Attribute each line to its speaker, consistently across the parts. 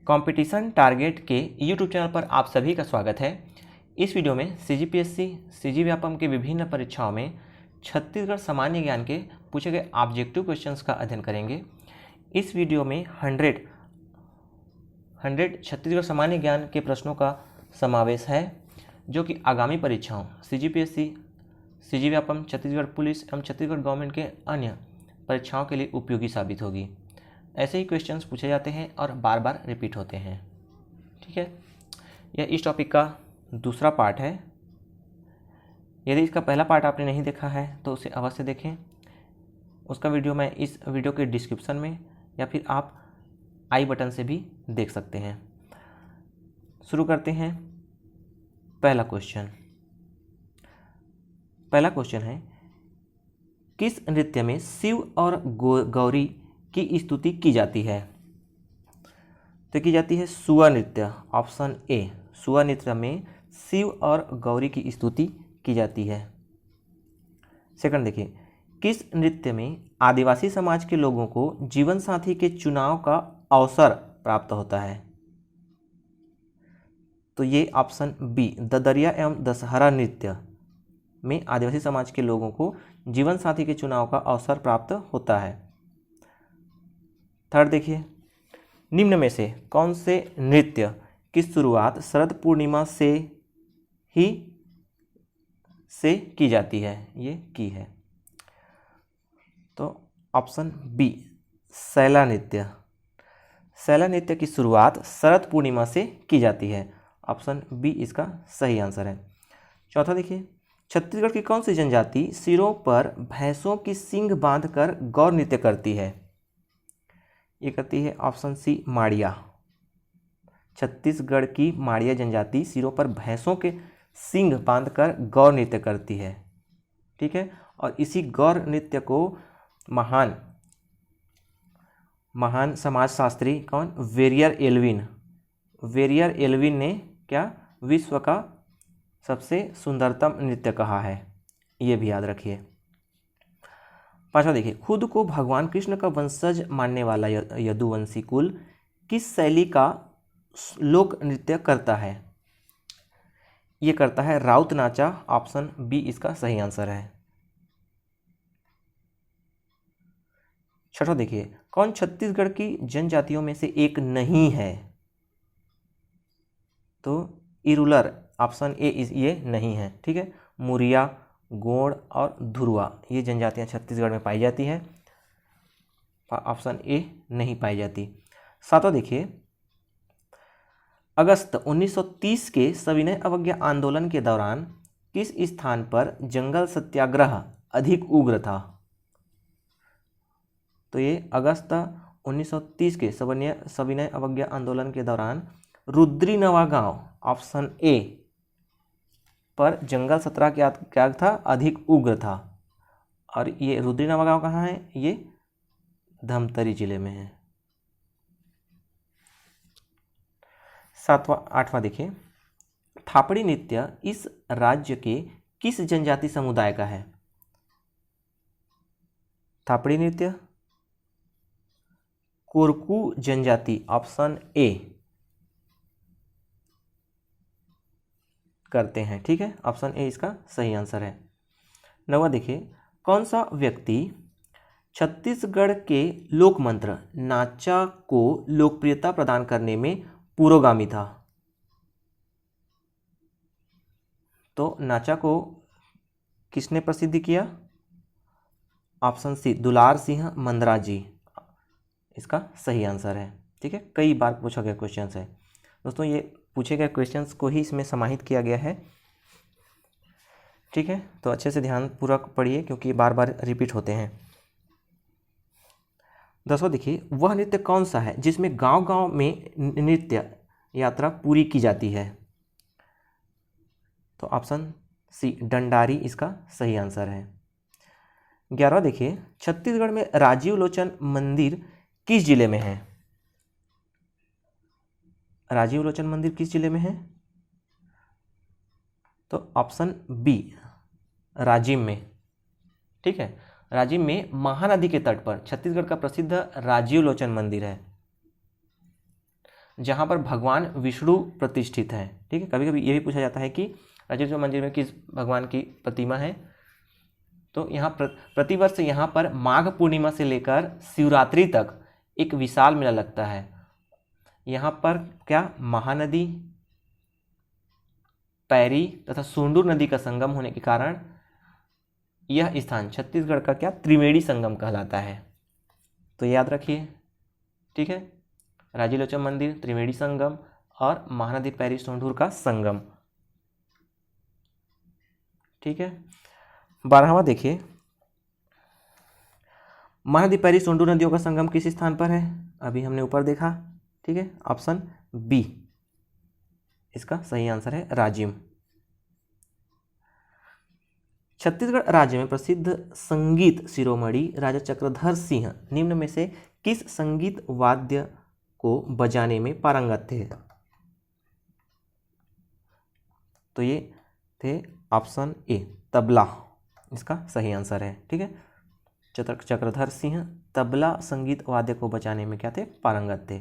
Speaker 1: Competition target के YouTube channel पर आप सभी का स्वागत है। इस वीडियो में सीजीपीएससी, सीजी व्यापम के विभिन्न परीक्षाओं में छत्तीसगढ़ सामान्य ज्ञान के पूछे गए ऑब्जेक्टिव क्वेश्चंस का अध्ययन करेंगे। इस वीडियो में 100 छत्तीसगढ़ सामान्य ज्ञान के प्रश्नों का समावेश है, जो कि आगामी परीक्षाओं CGPSC, CG Vyapam, Chhattisgarh police एवं छत्तीसगढ़ गवर्नमेंट के अन्य परीक्षाओं के लिए उपयोगी साबित होगी। ऐसे ही क्वेश्चंस पूछे जाते हैं और बार बार रिपीट होते हैं। ठीक है, यह इस टॉपिक का दूसरा पार्ट है। यदि इसका पहला पार्ट आपने नहीं देखा है तो उसे अवश्य देखें। उसका वीडियो मैं इस वीडियो के डिस्क्रिप्शन में या फिर आप आई बटन से भी देख सकते हैं। शुरू करते हैं। पहला क्वेश्चन है, किस नृत्य में शिव और गौरी की स्तुति की जाती है? तो की जाती है सुआ नृत्य, ऑप्शन ए। सुआ नृत्य में शिव और गौरी की स्तुति की जाती है। सेकंड देखिए, किस नृत्य में आदिवासी समाज के लोगों को जीवन साथी के चुनाव का अवसर प्राप्त होता है? तो ये ऑप्शन बी, ददरिया एवं दशहरा नृत्य में आदिवासी समाज के लोगों को जीवन साथी के चुनाव का अवसर प्राप्त होता है। थर्ड देखिए, निम्न में से कौन से नृत्य की शुरुआत शरद पूर्णिमा से की जाती है? ये की है, तो ऑप्शन बी, सैला नृत्य। सैला नृत्य की शुरुआत शरद पूर्णिमा से की जाती है। ऑप्शन बी इसका सही आंसर है। चौथा देखिए, छत्तीसगढ़ की कौन सी जनजाति सिरों पर भैंसों की सींग बांधकर गौर नृत्य करती है? ये करती है ऑप्शन सी, माड़िया। छत्तीसगढ़ की माड़िया जनजाति सिरों पर भैंसों के सींग बांधकर गौर नृत्य करती है। ठीक है, और इसी गौर नृत्य को महान समाजशास्त्री कौन? वेरियर एल्विन ने क्या विश्व का सबसे सुंदरतम नृत्य कहा है। ये भी याद रखिए। पांचवा देखिए, खुद को भगवान कृष्ण का वंशज मानने वाला यदुवंशी कुल किस शैली का लोक नृत्य करता है? ये करता है राउत नाचा। ऑप्शन बी इसका सही आंसर है। छठा देखिए, कौन छत्तीसगढ़ की जनजातियों में से एक नहीं है? तो इरुलर, ऑप्शन ए ये नहीं है। ठीक है, मुरिया, गोंड और धुरवा ये जनजातियां छत्तीसगढ़ में पाई जाती है। ऑप्शन ए नहीं पाई जाती। सातवां देखिए, अगस्त 1930 के सविनय अवज्ञा आंदोलन के दौरान किस स्थान पर जंगल सत्याग्रह अधिक उग्र था? तो ये अगस्त 1930 के सविनय अवज्ञा आंदोलन के दौरान रुद्री नवागांव, ऑप्शन ए पर जंगल सत्याग्रह क्या था? अधिक उग्र था। और ये रुद्री नवागांव कहाँ है? ये धमतरी जिले में है। आठवां देखिए, थापड़ी नृत्य इस राज्य के किस जनजाति समुदाय का है? थापड़ी नृत्य कोरकू जनजाति, ऑप्शन ए करते हैं। ठीक है, ऑप्शन ए इसका सही आंसर है। नौवां देखिए, कौन सा व्यक्ति छत्तीसगढ़ के लोक मंत्र नाचा को लोकप्रियता प्रदान करने में पुरोगामी था? तो नाचा को किसने प्रसिद्ध किया? ऑप्शन सी, दुलार सिंह मंदरा जी इसका सही आंसर है। ठीक है, कई बार पूछा गया क्वेश्चन है दोस्तों। ये पूछे गए क्वेश्चंस को ही इसमें समाहित किया गया है। ठीक है, तो अच्छे से ध्यानपूर्वक पढ़िए क्योंकि बार बार रिपीट होते हैं। 10वां देखिए, वह नृत्य कौन सा है जिसमें गांव-गांव में नृत्य यात्रा पूरी की जाती है? तो ऑप्शन सी, डंडारी इसका सही आंसर है। 11वां देखिए, छत्तीसगढ़ में राजीव लोचन मंदिर किस जिले में है? राजीव लोचन मंदिर किस जिले में है? तो ऑप्शन बी, राजिम में। ठीक है, राजिम में महानदी के तट पर छत्तीसगढ़ का प्रसिद्ध राजीव लोचन मंदिर है। जहाँ पर भगवान विष्णु प्रतिष्ठित हैं। ठीक है, कभी कभी ये भी पूछा जाता है कि राजेश्वर मंदिर में किस भगवान की प्रतिमा है। तो यहाँ प्रतिवर्ष यहाँ पर माघ पूर्णिमा से लेकर शिवरात्रि तक एक विशाल मेला लगता है। यहाँ पर क्या महानदी, पैरी तथा सोंडूर नदी का संगम होने के कारण यह स्थान छत्तीसगढ़ का क्या त्रिवेणी संगम कहलाता है। तो याद रखिए। ठीक है, राजीलोचन मंदिर, त्रिवेणी संगम और महानदी पैरी सोंडूर का संगम। ठीक है, 12वां देखिए, महानदी पैरी सोंडूर नदियों का संगम किस स्थान पर है? अभी हमने ऊपर देखा। ठीक है, ऑप्शन बी इसका सही आंसर है, राजिम। छत्तीसगढ़ राज्य में प्रसिद्ध संगीत शिरोमणि राजा चक्रधर सिंह निम्न में से किस संगीत वाद्य को बजाने में पारंगत थे? तो ये थे ऑप्शन ए, तबला इसका सही आंसर है। ठीक है, चक्रधर सिंह तबला संगीत वाद्य को बजाने में क्या थे? पारंगत थे।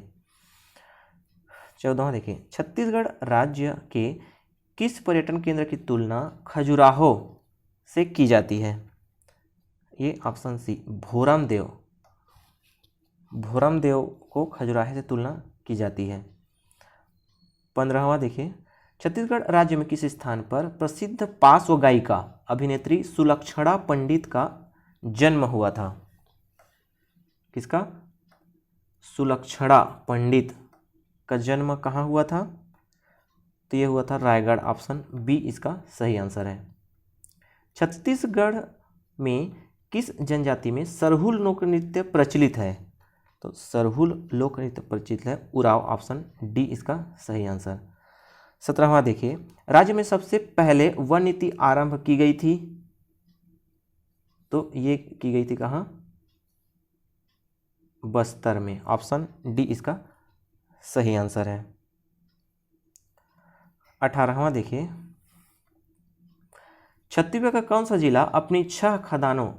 Speaker 1: 14वां देखिए, छत्तीसगढ़ राज्य के किस पर्यटन केंद्र की तुलना खजुराहो से की जाती है? ये ऑप्शन सी, भोरमदेव। भोरमदेव को खजुराहो से तुलना की जाती है। 15वां देखिए, छत्तीसगढ़ राज्य में किस स्थान पर प्रसिद्ध पार्श्व गायिका अभिनेत्री सुलक्षणा पंडित का जन्म हुआ था? किसका? सुलक्षणा पंडित का जन्म कहाँ हुआ था? तो ये हुआ था रायगढ़, ऑप्शन बी इसका सही आंसर है। छत्तीसगढ़ में किस जनजाति में सरहुल लोक नृत्य प्रचलित है? तो सरहुल लोक नृत्य प्रचलित है, उराव, ऑप्शन डी इसका सही आंसर। 17वां देखिए, राज्य में सबसे पहले वन नीति आरंभ की गई थी? तो ये की गई थी कहाँ? बस्तर में, ऑप्शन डी इसका सही आंसर है। 18वां देखिए, छत्तीसगढ़ का कौन सा जिला अपनी 6 खदानों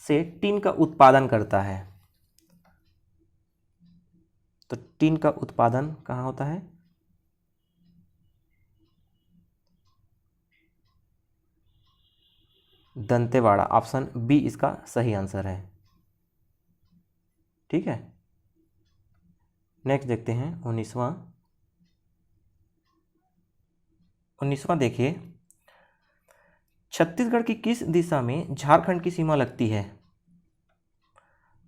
Speaker 1: से टीन का उत्पादन करता है? तो टीन का उत्पादन कहाँ होता है? दंतेवाड़ा, ऑप्शन बी इसका सही आंसर है। ठीक है, नेक्स्ट देखते हैं 19वां देखिए, छत्तीसगढ़ की किस दिशा में झारखंड की सीमा लगती है?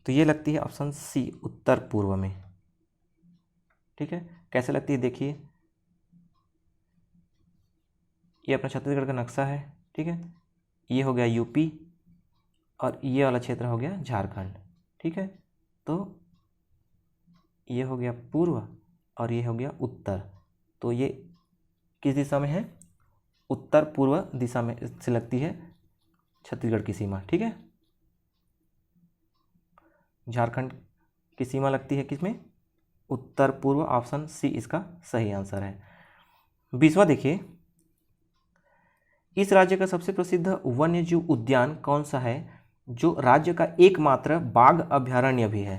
Speaker 1: तो ये लगती है ऑप्शन सी, उत्तर पूर्व में। ठीक है, कैसे लगती है देखिए, ये अपना छत्तीसगढ़ का नक्शा है। ठीक है, ये हो गया यूपी और ये वाला क्षेत्र हो गया झारखंड। ठीक है, तो ये हो गया पूर्व और ये हो गया उत्तर। तो ये किस दिशा में है? उत्तर पूर्व दिशा में से लगती है छत्तीसगढ़ की सीमा। ठीक है, झारखंड की सीमा लगती है किसमें? उत्तर पूर्व, ऑप्शन सी इसका सही आंसर है। 20वां देखिए, इस राज्य का सबसे प्रसिद्ध वन्यजीव उद्यान कौन सा है जो राज्य का एकमात्र बाघ अभयारण्य भी है?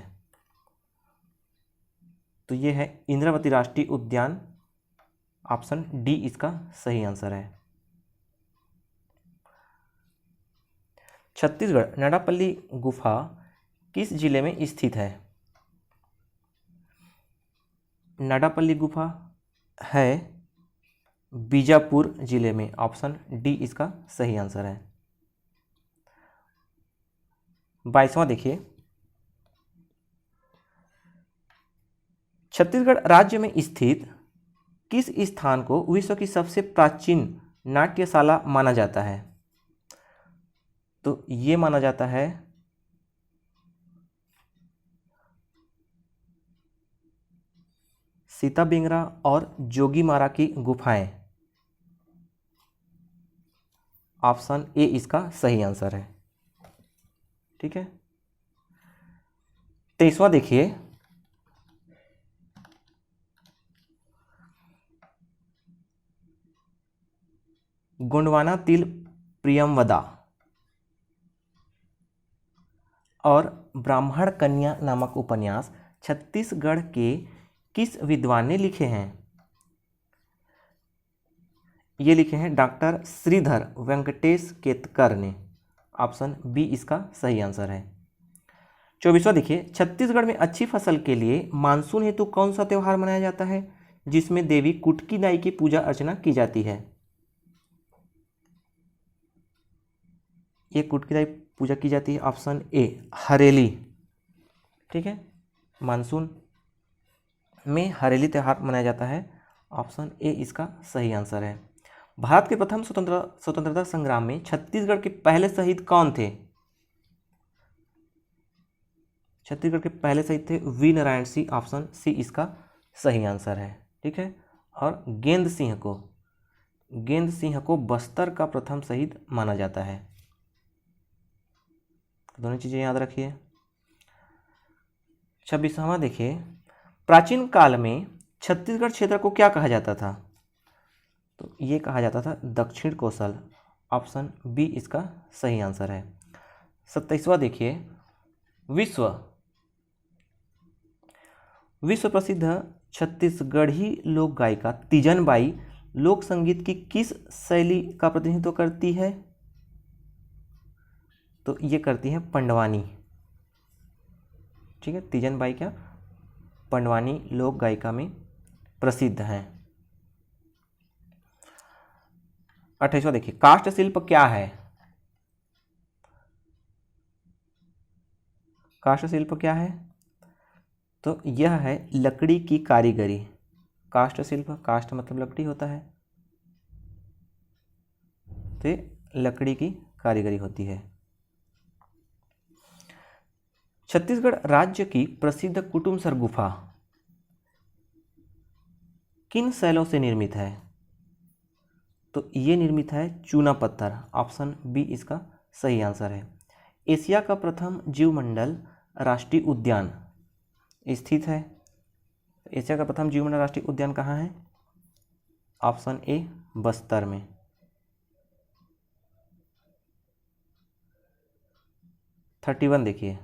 Speaker 1: तो ये है इंद्रावती राष्ट्रीय उद्यान, ऑप्शन डी इसका सही आंसर है। छत्तीसगढ़ नाडापल्ली गुफा किस जिले में स्थित है? नाडापल्ली गुफा है बीजापुर जिले में, ऑप्शन डी इसका सही आंसर है। 22वां देखिए, छत्तीसगढ़ राज्य में स्थित किस स्थान को विश्व की सबसे प्राचीन नाट्यशाला माना जाता है? तो ये माना जाता है सीताबिंगरा और जोगीमारा की गुफाएं, ऑप्शन ए इसका सही आंसर है। ठीक है, 23वां देखिए, गोंडवाना तिल प्रियमवदा और ब्राह्मण कन्या नामक उपन्यास छत्तीसगढ़ के किस विद्वान ने लिखे हैं? ये लिखे हैं डॉक्टर श्रीधर वेंकटेश केतकर ने। ऑप्शन बी इसका सही आंसर है। 24वां देखिए, छत्तीसगढ़ में अच्छी फसल के लिए मानसून हेतु कौन सा त्यौहार मनाया जाता है जिसमें देवी कुटकी दाई की पूजा अर्चना की जाती है? ये कुटकी दाई पूजा की जाती है। Option A Hareli. ठीक है, मानसून में हरेली त्यौहार मनाया जाता है। ऑप्शन ए इसका सही आंसर है। भारत के प्रथम स्वतंत्रता संग्राम में छत्तीसगढ़ के पहले शहीद कौन थे? छत्तीसगढ़ के पहले शहीद थे V Narayan Singh. Option C इसका सही आंसर है। ठीक है, और गेंद सिंह को बस्तर का प्रथम शहीद माना जाता है। दोनों चीजें याद रखिए। 26वां देखिए, प्राचीन काल में छत्तीसगढ़ क्षेत्र को क्या कहा जाता था? तो ये कहा जाता था दक्षिण कोसल। ऑप्शन बी इसका सही आंसर है। 27वां देखिए, विश्व प्रसिद्ध छत्तीसगढ़ी लोक गायिका तीजन बाई लोक संगीत की किस शैली का प्रतिनिधित्व करती है? तो ये करती है पंडवानी। ठीक है, तीजन बाई क्या पंडवानी लोक गायिका में प्रसिद्ध हैं। 28वां देखिए, काष्ठ शिल्प क्या है? काष्ठ शिल्प क्या है? तो यह है लकड़ी की कारीगरी। काष्ठ शिल्प, काष्ठ मतलब लकड़ी होता है, तो ये लकड़ी की कारीगरी होती है। छत्तीसगढ़ राज्य की प्रसिद्ध कुटुमसर गुफा किन शैलों से निर्मित है? तो ये निर्मित है चूना पत्थर। ऑप्शन बी इसका सही आंसर है। एशिया का प्रथम जीवमंडल राष्ट्रीय उद्यान स्थित है। एशिया का प्रथम जीवमंडल राष्ट्रीय उद्यान कहाँ है? ऑप्शन ए बस्तर में। (31) देखिए,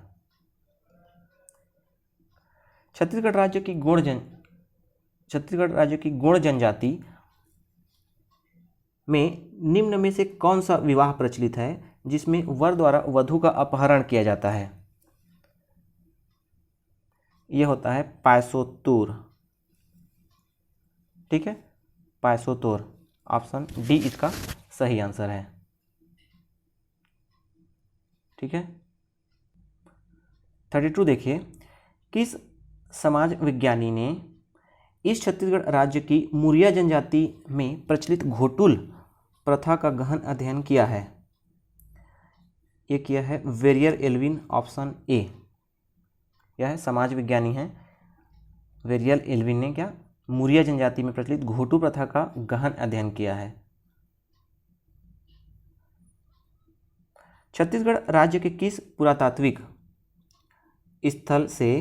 Speaker 1: छत्तीसगढ़ राज्य की गोंड जनजाति में निम्न में से कौन सा विवाह प्रचलित है जिसमें वर द्वारा वधू का अपहरण किया जाता है? यह होता है पायसोतूर। ठीक है, पायसोतूर। ऑप्शन डी इसका सही आंसर है। ठीक है, 32 देखिए, किस समाज विज्ञानी ने इस छत्तीसगढ़ राज्य की मुरिया जनजाति में प्रचलित घोटुल प्रथा का गहन अध्ययन किया है? ये किया है वेरियर एल्विन। ऑप्शन ए, यह है समाज विज्ञानी हैं वेरियर एल्विन ने क्या मुरिया जनजाति में प्रचलित घोटू प्रथा का गहन अध्ययन किया है। छत्तीसगढ़ राज्य के किस पुरातात्विक स्थल से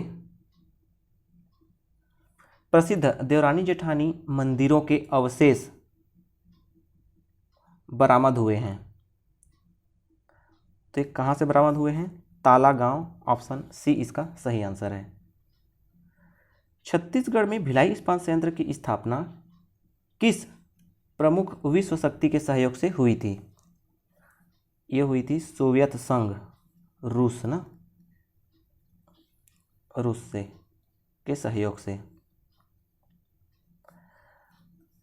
Speaker 1: प्रसिद्ध देवरानी जेठानी मंदिरों के अवशेष बरामद हुए हैं? तो कहाँ से बरामद हुए हैं? ताला गांव। ऑप्शन सी इसका सही आंसर है। छत्तीसगढ़ में भिलाई इस्पात संयंत्र की स्थापना किस प्रमुख विश्व शक्ति के सहयोग से हुई थी? ये हुई थी सोवियत संघ, रूस ना, रूस से के सहयोग से।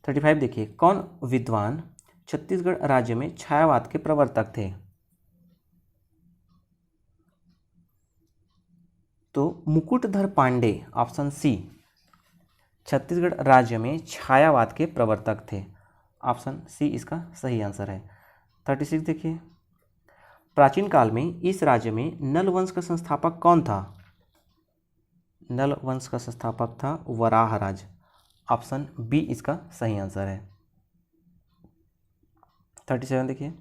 Speaker 1: 35 देखिए, कौन विद्वान छत्तीसगढ़ राज्य में छायावाद के प्रवर्तक थे? तो मुकुटधर पांडे। ऑप्शन सी छत्तीसगढ़ राज्य में छायावाद के प्रवर्तक थे। ऑप्शन सी इसका सही आंसर है। 36 देखिए, प्राचीन काल में इस राज्य में नल वंश का संस्थापक कौन था? नल वंश का संस्थापक था वराहराज। ऑप्शन बी इसका सही आंसर है। 37 देखिए,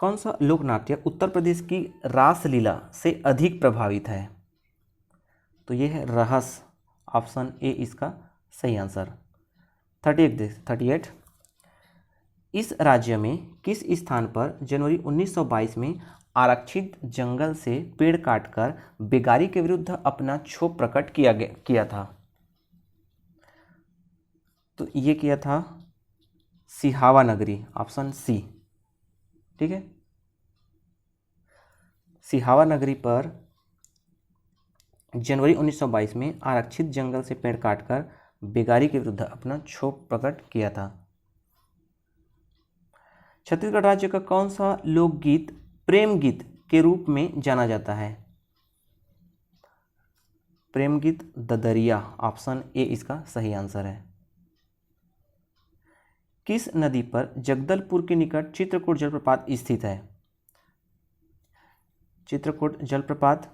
Speaker 1: कौन सा लोक नाट्य उत्तर प्रदेश की रासलीला से अधिक प्रभावित है? तो ये है रहस। ऑप्शन ए इसका सही आंसर। 38 इस राज्य में किस स्थान पर जनवरी 1922 में आरक्षित जंगल से पेड़ काटकर बेगारी के विरुद्ध अपना क्षोभ प्रकट किया था? तो ये किया था सिहावा नगरी, ऑप्शन सी। ठीक है, सिहावा नगरी पर जनवरी 1922 में आरक्षित जंगल से पेड़ काटकर बेगारी के विरुद्ध अपना क्षोभ प्रकट किया था। छत्तीसगढ़ राज्य का कौन सा लोकगीत प्रेम गीत के रूप में जाना जाता है? प्रेम गीत ददरिया, ऑप्शन ए इसका सही आंसर है। किस नदी पर जगदलपुर के निकट चित्रकूट जलप्रपात स्थित है? चित्रकूट जलप्रपात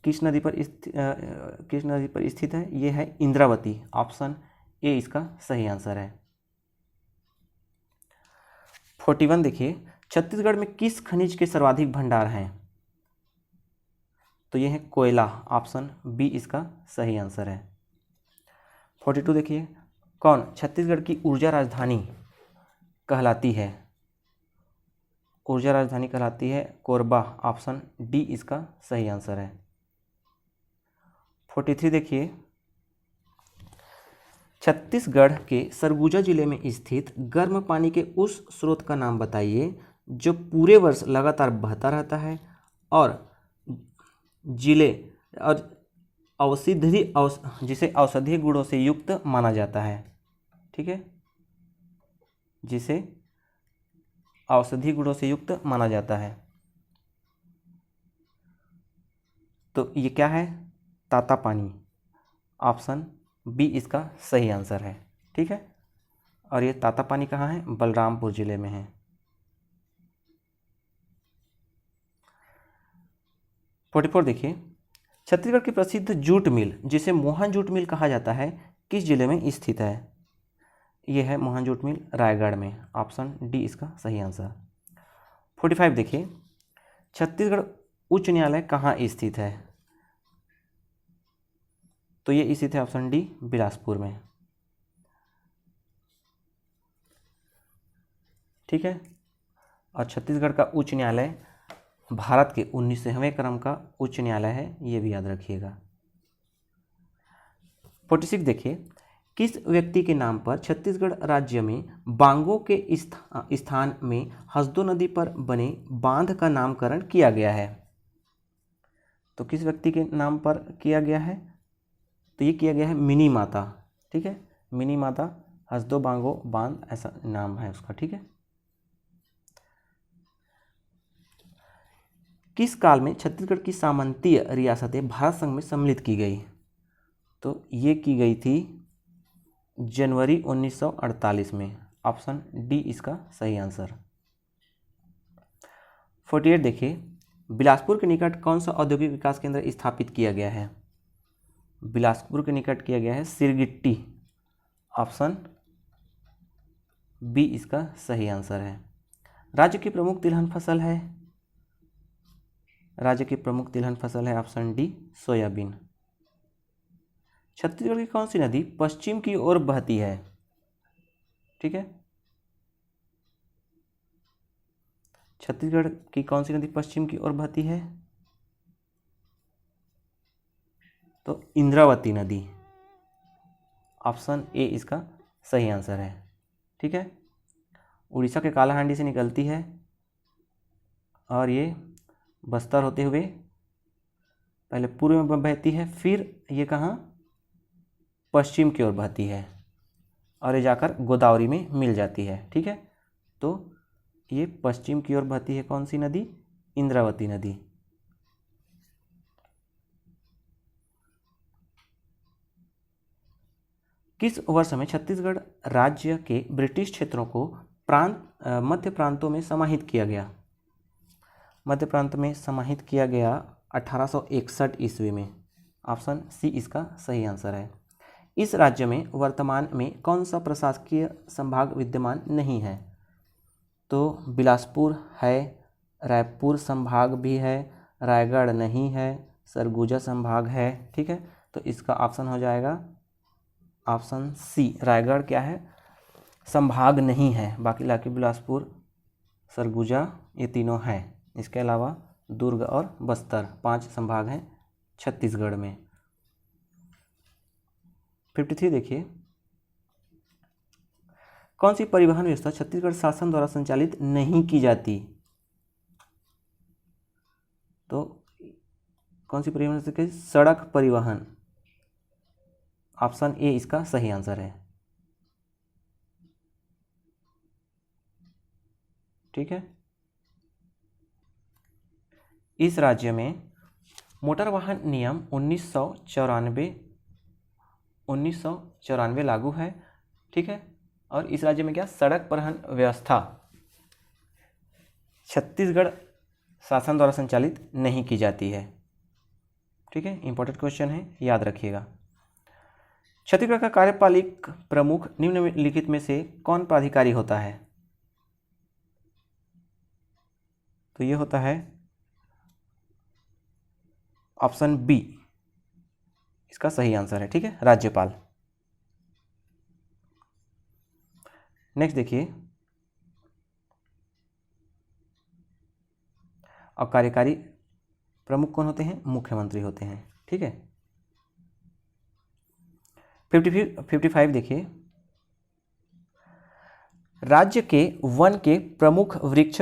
Speaker 1: किस नदी पर स्थित है? यह है इंद्रावती, ऑप्शन ए इसका सही आंसर है। 41 देखिए, छत्तीसगढ़ में किस खनिज के सर्वाधिक भंडार हैं? तो यह है कोयला, ऑप्शन बी इसका सही आंसर है। 42 देखिए, कौन छत्तीसगढ़ की ऊर्जा राजधानी कहलाती है? ऊर्जा राजधानी कहलाती है कोरबा, ऑप्शन डी इसका सही आंसर है। 43 देखिए, छत्तीसगढ़ के सरगुजा जिले में स्थित गर्म पानी के उस स्रोत का नाम बताइए जो पूरे वर्ष लगातार बहता रहता है और जिसे औषधीय गुणों से युक्त माना जाता है। ठीक है, जिसे औषधीय गुणों से युक्त माना जाता है। तो ये क्या है? तातापानी, ऑप्शन बी इसका सही आंसर है। ठीक है, और ये तातापानी कहाँ है? बलरामपुर जिले में है। 44 देखिए, छत्तीसगढ़ की प्रसिद्ध जूट मिल जिसे मोहन जूट मिल कहा जाता है किस जिले में स्थित है? यह है मोहन जूट मिल रायगढ़ में, ऑप्शन डी इसका सही आंसर। 45 देखिए, छत्तीसगढ़ उच्च न्यायालय कहाँ स्थित है? तो ये स्थित है ऑप्शन डी बिलासपुर में। ठीक है, और छत्तीसगढ़ का उच्च न्यायालय भारत के 19वें क्रम का उच्च न्यायालय है, ये भी याद रखिएगा। 46 देखिए, किस व्यक्ति के नाम पर छत्तीसगढ़ राज्य में बांगो के स्थान में हसदो नदी पर बने बांध का नामकरण किया गया है? तो किस व्यक्ति के नाम पर किया गया है? तो ये किया गया है मिनी माता। ठीक है, मिनी माता हसदो बांगो बांध ऐसा नाम है उसका। ठीक है, किस काल में छत्तीसगढ़ की सामंतीय रियासतें भारत संघ में सम्मिलित की गई? तो ये की गई थी जनवरी 1948 में, ऑप्शन डी इसका सही आंसर। 48 देखिए, बिलासपुर के निकट कौन सा औद्योगिक विकास केंद्र स्थापित किया गया है? बिलासपुर के निकट किया गया है सिरगिट्टी, ऑप्शन बी इसका सही आंसर है। राज्य की प्रमुख तिलहन फसल है? राज्य की प्रमुख तिलहन फसल है ऑप्शन डी सोयाबीन। छत्तीसगढ़ की कौन सी नदी पश्चिम की ओर बहती है? ठीक है, छत्तीसगढ़ की कौन सी नदी पश्चिम की ओर बहती है? तो इंद्रावती नदी, ऑप्शन ए इसका सही आंसर है। ठीक है, उड़ीसा के कालाहांडी से निकलती है और ये बस्तर होते हुए पहले पूर्व में बहती है, फिर ये कहाँ पश्चिम की ओर बहती है और ये जाकर गोदावरी में मिल जाती है। ठीक है, तो ये पश्चिम की ओर बहती है कौन सी नदी? इंद्रावती नदी। किस वर्ष में छत्तीसगढ़ राज्य के ब्रिटिश क्षेत्रों को मध्य प्रांतों में समाहित किया गया? मध्य प्रांत में समाहित किया गया 1861 ईस्वी में, ऑप्शन सी इसका सही आंसर है। इस राज्य में वर्तमान में कौन सा प्रशासकीय संभाग विद्यमान नहीं है? तो बिलासपुर है, रायपुर संभाग भी है, रायगढ़ नहीं है, सरगुजा संभाग है। ठीक है, तो इसका ऑप्शन हो जाएगा ऑप्शन सी, रायगढ़ क्या है? संभाग नहीं है, बाकी लाके बिलासपुर, सरगुजा ये तीनों हैं। इसके अलावा दुर्ग और बस्तर 5 संभाग हैं छत्तीसगढ़ में। 53 देखिए, कौन सी परिवहन व्यवस्था छत्तीसगढ़ शासन द्वारा संचालित नहीं की जाती? तो कौन सी परिवहन व्यवस्था? सड़क परिवहन, ऑप्शन ए इसका सही आंसर है। ठीक है, इस राज्य में मोटर वाहन नियम 1994 लागू है। ठीक है, और इस राज्य में क्या सड़क परिवहन व्यवस्था छत्तीसगढ़ शासन द्वारा संचालित नहीं की जाती है। ठीक है, इंपॉर्टेंट क्वेश्चन है, याद रखिएगा। छत्तीसगढ़ का कार्यपालिक प्रमुख निम्नलिखित में से कौन प्राधिकारी होता है? तो ये होता है ऑप्शन बी इसका सही आंसर है। ठीक है, राज्यपाल। नेक्स्ट देखिए, अब कार्यकारी प्रमुख कौन होते हैं? मुख्यमंत्री होते हैं। ठीक है, 55 देखिए, राज्य के वन के प्रमुख वृक्ष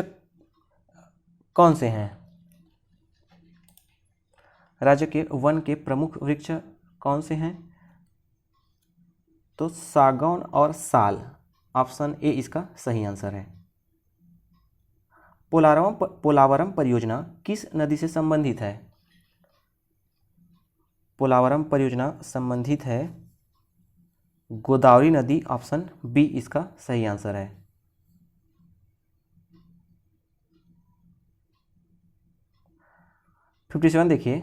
Speaker 1: कौन से हैं? राज्य के वन के प्रमुख वृक्ष कौन से हैं? तो सागौन और साल, ऑप्शन ए इसका सही आंसर है। पोलावरम परियोजना किस नदी से संबंधित है? पोलावरम परियोजना संबंधित है गोदावरी नदी, ऑप्शन बी इसका सही आंसर है। फिफ्टी देखिए,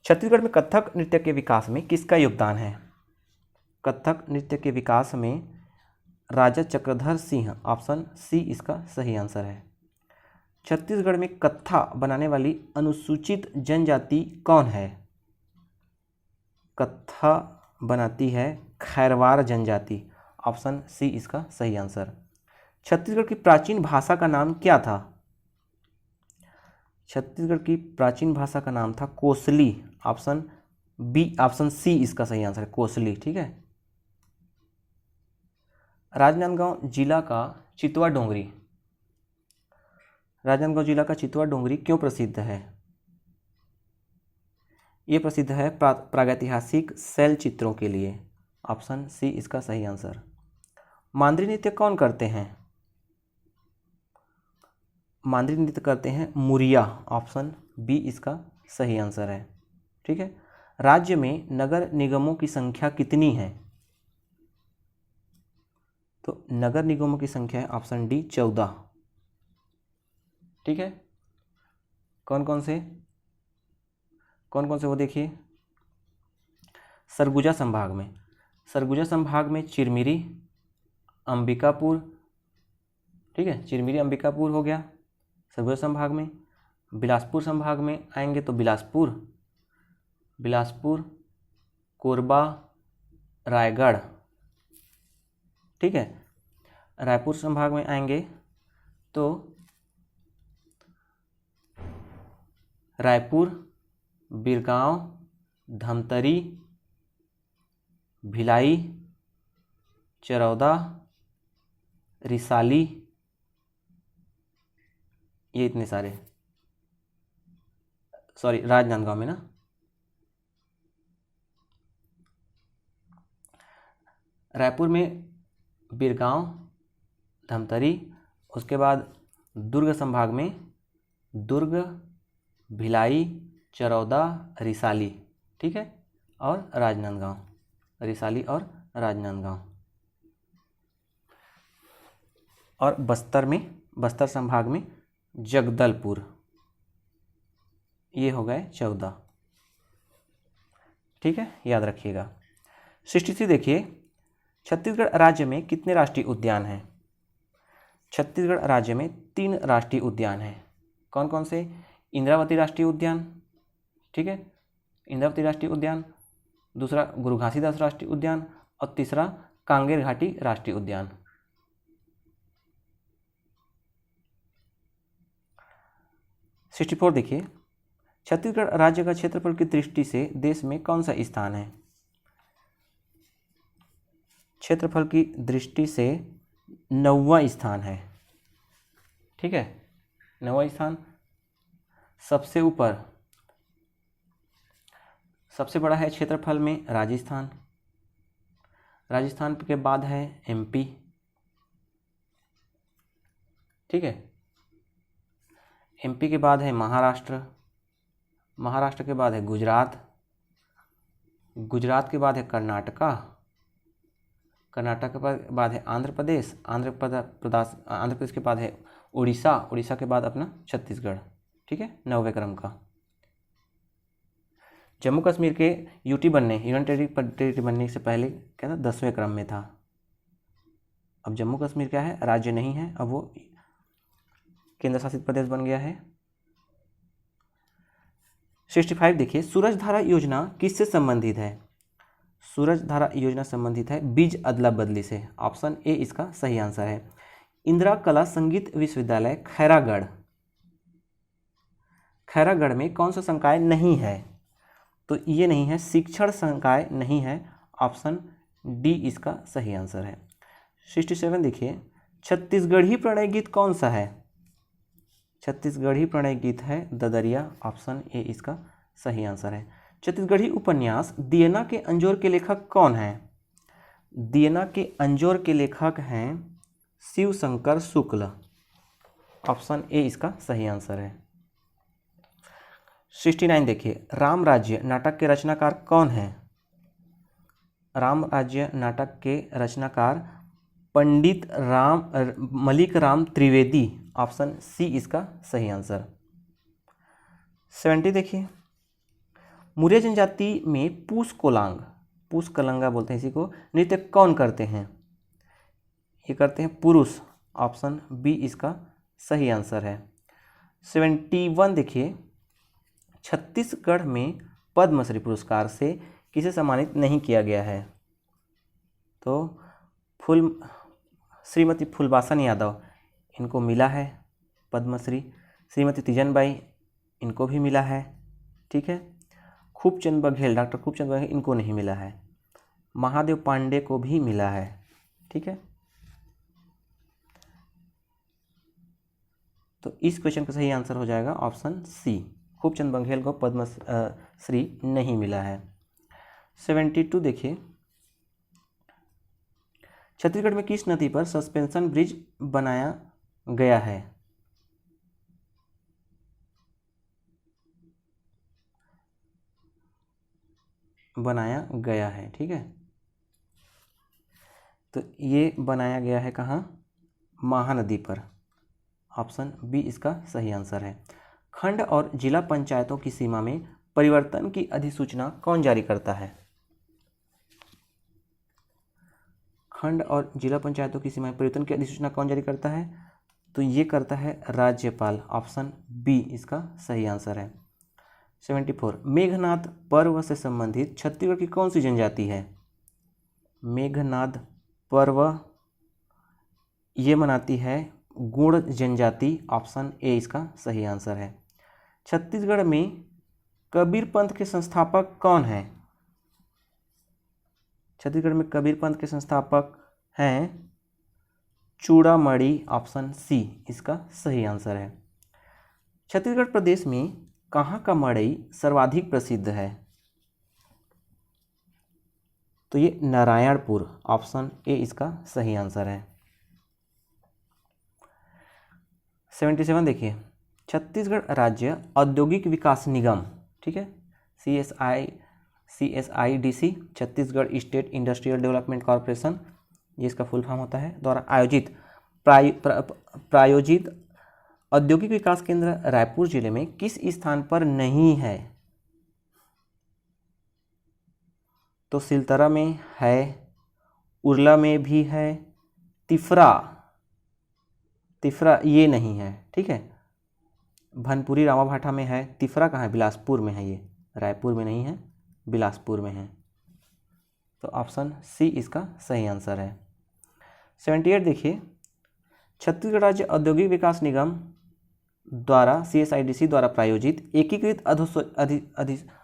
Speaker 1: छत्तीसगढ़ में कथक नृत्य के विकास में किसका योगदान है? कथक नृत्य के विकास में राजा चक्रधर सिंह, ऑप्शन सी इसका सही आंसर है। छत्तीसगढ़ में कत्था बनाने वाली अनुसूचित जनजाति कौन है? कत्था बनाती है खैरवार जनजाति, ऑप्शन सी इसका सही आंसर। छत्तीसगढ़ की प्राचीन भाषा का नाम क्या था? छत्तीसगढ़ की प्राचीन भाषा का नाम था Kosli, option B, option C इसका सही आंसर है, कोसली। ठीक है, राजनांदगांव जिला का चितवा डोंगरी, राजनांदगांव जिला का चितवा डोंगरी क्यों प्रसिद्ध है? ये प्रसिद्ध है प्रागैतिहासिक शैल चित्रों के लिए, ऑप्शन सी इसका सही आंसर। मांद्री नृत्य कौन करते हैं? मांद्री नृत्य करते हैं मुरिया, ऑप्शन बी इसका सही आंसर है। ठीक है, राज्य में नगर निगमों की संख्या कितनी है? तो नगर निगमों की संख्या है ऑप्शन डी 14। ठीक है, कौन कौन से वो देखिए, सरगुजा संभाग में चिरमिरी, अंबिकापुर। ठीक है, चिरमिरी अंबिकापुर हो गया सरगुजा संभाग में। बिलासपुर संभाग में आएंगे तो बिलासपुर, कोरबा, रायगढ़। ठीक है, रायपुर संभाग में आएंगे तो रायपुर, बिरगांव, धमतरी, भिलाई, चरौदा, रिसाली, ये इतने सारे, सॉरी राजनांदगांव में ना, रायपुर में बिरगांव, धमतरी, उसके बाद दुर्ग संभाग में दुर्ग, भिलाई, चरौदा, रिसाली। ठीक है, और राजनांदगांव, रिसाली और राजनांदगांव। और बस्तर संभाग में जगदलपुर, ये हो गए 14। ठीक है, याद रखिएगा। 63 देखिए, छत्तीसगढ़ राज्य में कितने राष्ट्रीय उद्यान हैं? छत्तीसगढ़ राज्य में 3 राष्ट्रीय उद्यान हैं। कौन कौन से? इंद्रावती राष्ट्रीय उद्यान, ठीक है, इंद्रावती राष्ट्रीय उद्यान, दूसरा गुरु घासीदास राष्ट्रीय उद्यान और तीसरा कांगेर घाटी राष्ट्रीय उद्यान। 64 देखिए, छत्तीसगढ़ राज्य का क्षेत्रफल की दृष्टि से देश में कौन सा स्थान है? क्षेत्रफल की दृष्टि से 9वां स्थान है। ठीक है, 9वां स्थान। सबसे ऊपर सबसे बड़ा है क्षेत्रफल में राजस्थान, राजस्थान के बाद है एमपी। ठीक है, एमपी के बाद है महाराष्ट्र, महाराष्ट्र के बाद है गुजरात, गुजरात के बाद है कर्नाटका, कर्नाटक के बाद है आंध्र प्रदेश, आंध्र प्रदेश के बाद है उड़ीसा, उड़ीसा के बाद अपना छत्तीसगढ़। ठीक है, 9वें क्रम का। जम्मू कश्मीर के यूटी बनने, यूनियन टेरिटरी बनने से पहले क्या था? 10वें क्रम में था। अब जम्मू कश्मीर क्या है? राज्य नहीं है, अब वो केंद्र शासित प्रदेश बन गया है। 65 देखिए, सूरजधारा योजना किससे संबंधित है? सूरजधारा योजना संबंधित है बीज अदला बदली से। ऑप्शन ए इसका सही आंसर है। इंदिरा कला संगीत विश्वविद्यालय खैरागढ़, खैरागढ़ में कौन सा संकाय नहीं है? तो ये नहीं है, शिक्षण संकाय नहीं है। ऑप्शन डी इसका सही आंसर है। 67 देखिए, छत्तीसगढ़ी प्रणय गीत कौन सा है? छत्तीसगढ़ी प्रणय गीत है ददरिया। ऑप्शन ए इसका सही आंसर है। छत्तीसगढ़ी उपन्यास दियना के अंजोर के लेखक कौन हैं? दियना के अंजोर के लेखक हैं शिव शंकर शुक्ल। ऑप्शन ए इसका सही आंसर है। 69 देखिए, राम राज्य नाटक के रचनाकार कौन हैं? राम राज्य नाटक के रचनाकार पंडित मलिक राम त्रिवेदी। ऑप्शन सी इसका सही आंसर। 70 देखिए, मुरिया जनजाति में पूस कोलांग, पूस कलंगा बोलते हैं इसी को, नृत्य कौन करते हैं? ये करते हैं पुरुष। ऑप्शन बी इसका सही आंसर है। 71 देखिए, छत्तीसगढ़ में पद्मश्री पुरस्कार से किसे सम्मानित नहीं किया गया है? तो श्रीमती फूलबासन यादव, इनको मिला है पद्मश्री। श्रीमती तीजनबाई, इनको भी मिला है। ठीक है, खूबचंद बघेल, डॉक्टर खूबचंद बघेल, इनको नहीं मिला है। महादेव पांडे को भी मिला है। ठीक है, तो इस क्वेश्चन का सही आंसर हो जाएगा ऑप्शन सी, खूबचंद बघेल को पद्मश्री नहीं मिला है। 72 देखिए, छत्तीसगढ़ में किस नदी पर सस्पेंशन ब्रिज बनाया गया है? बनाया गया है। ठीक है, तो ये बनाया गया है कहाँ? महानदी पर। ऑप्शन बी इसका सही आंसर है। खंड और जिला पंचायतों की सीमा में परिवर्तन की अधिसूचना कौन जारी करता है? खंड और जिला पंचायतों की सीमा में परिवर्तन की अधिसूचना कौन जारी करता है? तो ये करता है राज्यपाल। ऑप्शन बी इसका सही आंसर है। 74 मेघनाद पर्व से संबंधित छत्तीसगढ़ की कौन सी जनजाति है? मेघनाद पर्व ये मनाती है गुण जनजाति। ऑप्शन ए इसका सही आंसर है। छत्तीसगढ़ में कबीर पंथ के संस्थापक कौन हैं? छत्तीसगढ़ में कबीर पंथ के संस्थापक हैं चूड़ामणि। ऑप्शन सी इसका सही आंसर है। छत्तीसगढ़ प्रदेश में कहाँ का मड़ई सर्वाधिक प्रसिद्ध है? तो ये नारायणपुर। ऑप्शन ए इसका सही आंसर है। 77 देखिए, छत्तीसगढ़ राज्य औद्योगिक विकास निगम, ठीक है, CSIDC, Chhattisgarh state industrial development corporation, ये इसका फुल फॉर्म होता है, द्वारा आयोजित प्रायोजित औद्योगिक विकास केंद्र रायपुर जिले में किस स्थान पर नहीं है? तो सिलतरा में है, उरला में भी है, तिफरा ये नहीं है। ठीक है, भनपुरी रामाभाटा में है। तिफरा कहाँ है? बिलासपुर में है। ये रायपुर में नहीं है, बिलासपुर में है। तो ऑप्शन सी इसका सही आंसर है। 78 देखिए, छत्तीसगढ़ राज्य औद्योगिक विकास निगम द्वारा CSIDC द्वारा प्रायोजित एकीकृत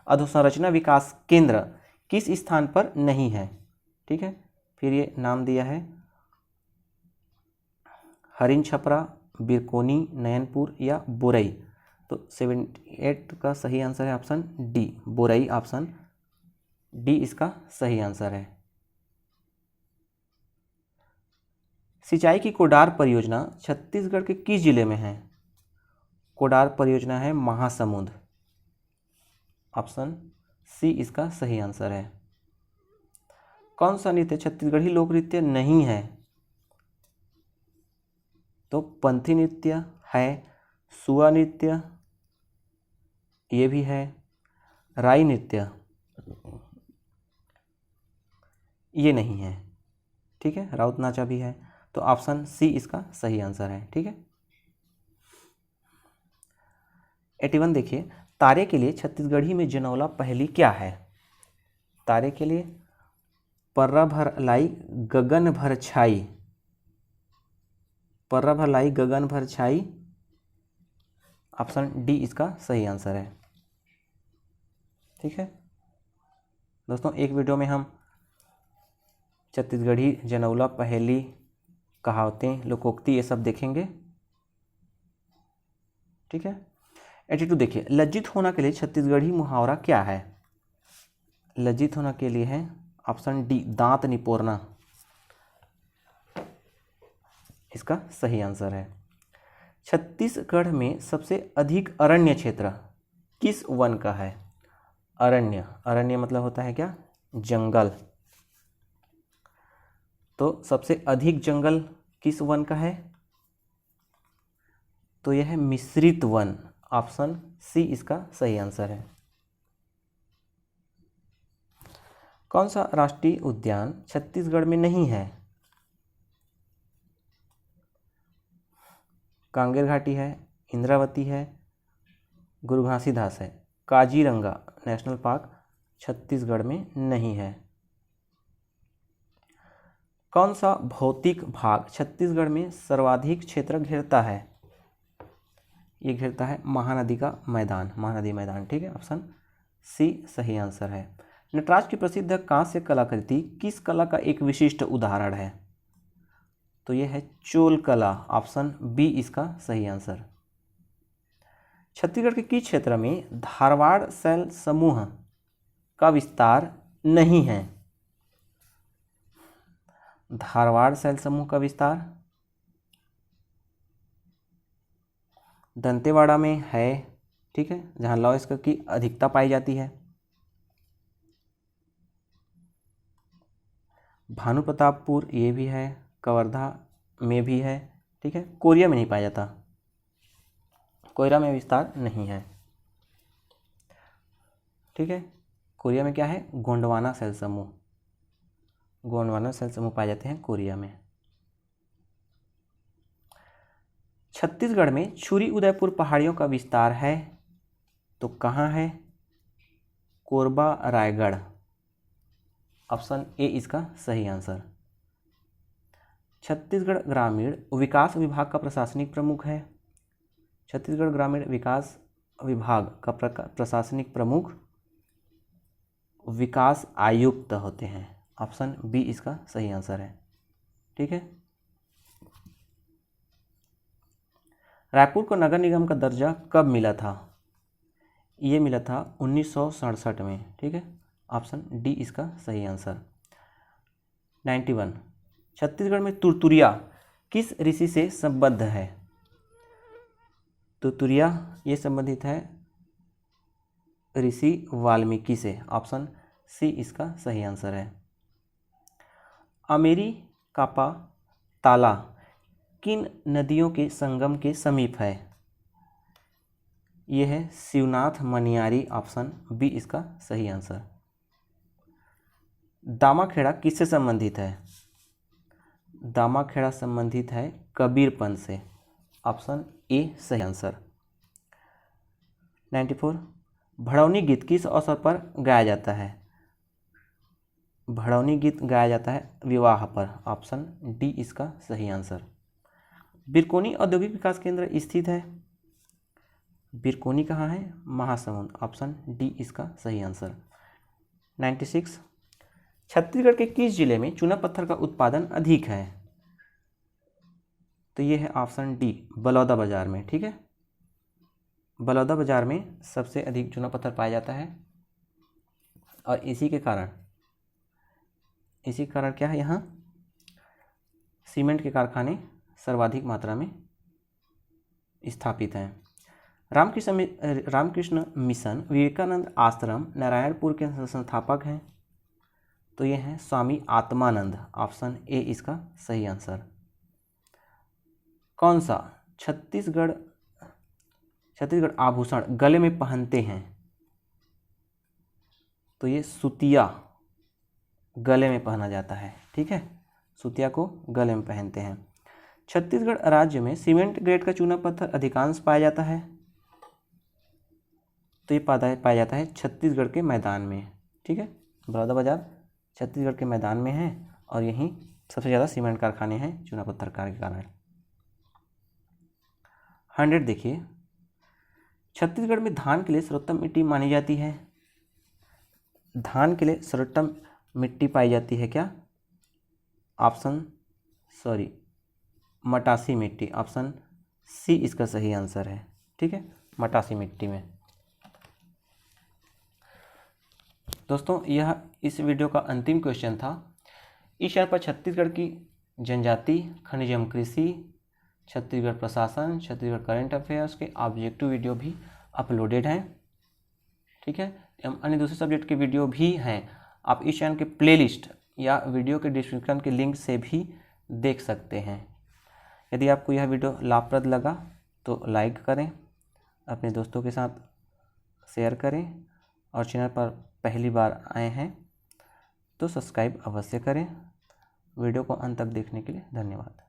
Speaker 1: अधोसंरचना विकास केंद्र किस स्थान पर नहीं है? ठीक है, फिर ये नाम दिया है हरिन छपरा, बिरकोनी, नयनपुर या बोरई। तो 78 का सही आंसर है option D, Borai. Option D इसका सही आंसर है। सिंचाई की कोडार परियोजना छत्तीसगढ़ के किस जिले में है? कोडार परियोजना है महासमुंद। ऑप्शन सी इसका सही आंसर है। कौन सा नृत्य छत्तीसगढ़ी लोक नृत्य नहीं है? तो पंथी नृत्य है, सुआ नृत्य ये भी है, राई नृत्य ये नहीं है। ठीक है, राउत नाचा भी है। तो ऑप्शन सी इसका सही आंसर है। ठीक है, 81 देखिए, तारे के लिए छत्तीसगढ़ी में जनौला पहली क्या है? तारे के लिए पर्रा भर लाई गगन भर छाई, पर्रा भर लाई गगन भर छाई। ऑप्शन डी इसका सही आंसर है। ठीक है दोस्तों, एक वीडियो में हम छत्तीसगढ़ी जनौला पहेली, कहावतें, लोकोक्ति ये सब देखेंगे। ठीक है, 82 देखिए, लज्जित होना के लिए छत्तीसगढ़ी मुहावरा क्या है? लज्जित होना के लिए है ऑप्शन डी, दांत निपोरना। इसका सही आंसर है। छत्तीसगढ़ में सबसे अधिक अरण्य क्षेत्र किस वन का है? अरण्य, अरण्य मतलब होता है क्या? जंगल। तो सबसे अधिक जंगल किस वन का है? तो यह है मिश्रित वन। ऑप्शन सी इसका सही आंसर है। कौन सा राष्ट्रीय उद्यान छत्तीसगढ़ में नहीं है? कांगेर घाटी है, इंद्रावती है, गुरु घासीदास है। काजीरंगा नेशनल पार्क छत्तीसगढ़ में नहीं है। कौन सा भौतिक भाग छत्तीसगढ़ में सर्वाधिक क्षेत्र घेरता है? ये घेरता है महानदी का मैदान, महानदी मैदान। ठीक है, ऑप्शन सी सही आंसर है। नटराज की प्रसिद्ध कांस्य कलाकृति किस कला का एक विशिष्ट उदाहरण है? तो यह है चोल कला। ऑप्शन बी इसका सही आंसर। छत्तीसगढ़ के किस क्षेत्र में धारवाड़ शैल समूह का विस्तार नहीं है? धारवाड़ शैल समूह का विस्तार दंतेवाड़ा में है। ठीक है, जहाँ लौह इस्पात की अधिकता पाई जाती है। भानु प्रतापपुर ये भी है, कवर्धा में भी है। ठीक है, कोरिया में नहीं पाया जाता, कोयरा में विस्तार नहीं है। ठीक है, कोरिया में क्या है? गोंडवाना शैल समूह, गोंडवाना शैल समूह पाए जाते हैं कोरिया में। छत्तीसगढ़ में छुरी उदयपुर पहाड़ियों का विस्तार है तो कहाँ है? कोरबा रायगढ़। ऑप्शन ए इसका सही आंसर। छत्तीसगढ़ ग्रामीण विकास विभाग का प्रशासनिक प्रमुख है। छत्तीसगढ़ ग्रामीण विकास विभाग का प्रशासनिक प्रमुख विकास आयुक्त होते हैं। ऑप्शन बी इसका सही आंसर है। ठीक है, रायपुर को नगर निगम का दर्जा कब मिला था? ये मिला था 1967 में। ठीक है, ऑप्शन डी इसका सही आंसर। 91 छत्तीसगढ़ में तुरतुरिया किस ऋषि से संबद्ध है? तुरतुरिया ये संबंधित है ऋषि वाल्मीकि से। ऑप्शन सी इसका सही आंसर है। अमेरी कापा ताला किन नदियों के संगम के समीप है? यह है शिवनाथ मनियारी। ऑप्शन बी इसका सही आंसर। दामाखेड़ा किससे संबंधित है? दामाखेड़ा संबंधित है कबीरपंथ से। ऑप्शन ए सही आंसर। 94 भड़ौनी गीत किस अवसर पर गाया जाता है? भड़ौनी गीत गाया जाता है विवाह पर। ऑप्शन डी इसका सही आंसर। बिरकोनी औद्योगिक विकास केंद्र स्थित है बिरकोनी कहाँ है? महासमुंद, ऑप्शन डी इसका सही आंसर। 96, छत्तीसगढ़ के किस जिले में चूना पत्थर का उत्पादन अधिक है? तो ये है ऑप्शन डी, बलौदाबाजार में। ठीक है, बलौदाबाजार में सबसे अधिक चूना पत्थर पाया जाता है और इसी के कारण क्या है, यहाँ सीमेंट के कारखाने सर्वाधिक मात्रा में स्थापित हैं। रामकृष्ण मिशन विवेकानंद आश्रम नारायणपुर के संस्थापक हैं। तो ये हैं स्वामी आत्मानंद, ऑप्शन ए इसका सही आंसर। कौन सा छत्तीसगढ़ आभूषण गले में पहनते हैं? तो ये सुतिया गले में पहना जाता है। ठीक है, सुतिया को गले में पहनते हैं। छत्तीसगढ़ राज्य में सीमेंट ग्रेड का चूना पत्थर अधिकांश पाया जाता है। तो ये पाया जाता है छत्तीसगढ़ के मैदान में। ठीक है, बलौदाबाजार छत्तीसगढ़ के मैदान में है और यहीं सबसे ज़्यादा सीमेंट कारखाने हैं चूना पत्थर के कारण। 100 देखिए, छत्तीसगढ़ में धान के लिए सर्वोत्तम मिट्टी मानी जाती है। धान के लिए सर्वोत्तम मिट्टी पाई जाती है क्या? मटासी मिट्टी, ऑप्शन सी इसका सही आंसर है। ठीक है, मटासी मिट्टी में। दोस्तों, यह इस वीडियो का अंतिम क्वेश्चन था। इस चैनल पर छत्तीसगढ़ की जनजाति, खनिज एवं कृषि, छत्तीसगढ़ प्रशासन, छत्तीसगढ़ करंट अफेयर्स के ऑब्जेक्टिव वीडियो भी अपलोडेड हैं। ठीक है, एवं अन्य दूसरे सब्जेक्ट के वीडियो भी हैं। आप इस चैनल के प्लेलिस्ट या वीडियो के डिस्क्रिप्शन के लिंक से भी देख सकते हैं। यदि आपको यह वीडियो लाभप्रद लगा तो लाइक करें, अपने दोस्तों के साथ शेयर करें और चैनल पर पहली बार आए हैं तो सब्सक्राइब अवश्य करें। वीडियो को अंत तक देखने के लिए धन्यवाद।